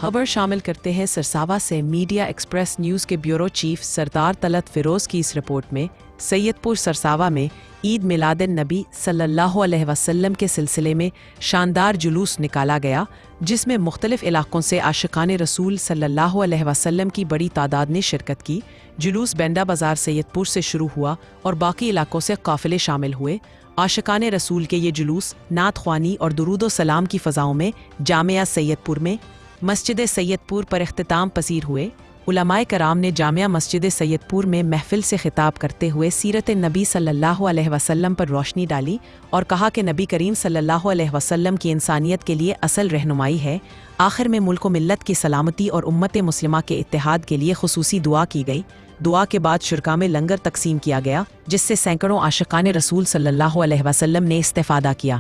خبر شامل کرتے ہیں سرساوا سے۔ میڈیا ایکسپریس نیوز کے بیورو چیف سردار طلعت فیروز کی اس رپورٹ میں سید پور سرساوا میں عید میلاد النبی صلی اللہ علیہ وسلم کے سلسلے میں شاندار جلوس نکالا گیا، جس میں مختلف علاقوں سے عاشقان رسول صلی اللہ علیہ وسلم کی بڑی تعداد نے شرکت کی۔ جلوس بینڈا بازار سید پور سے شروع ہوا اور باقی علاقوں سے قافلے شامل ہوئے۔ عاشقان رسول کے یہ جلوس نعت خوانی اور درود و سلام کی فضاؤں میں جامعہ سید پور میں مسجد سید پور پر اختتام پذیر ہوئے۔ علماء کرام نے جامعہ مسجد سید پور میں محفل سے خطاب کرتے ہوئے سیرت نبی صلی اللہ علیہ وسلم پر روشنی ڈالی اور کہا کہ نبی کریم صلی اللہ علیہ وسلم کی انسانیت کے لیے اصل رہنمائی ہے۔ آخر میں ملک و ملت کی سلامتی اور امت مسلمہ کے اتحاد کے لیے خصوصی دعا کی گئی۔ دعا کے بعد شرکاء میں لنگر تقسیم کیا گیا، جس سے سینکڑوں عاشقان رسول صلی اللہ علیہ وسلم نے استفادہ کیا۔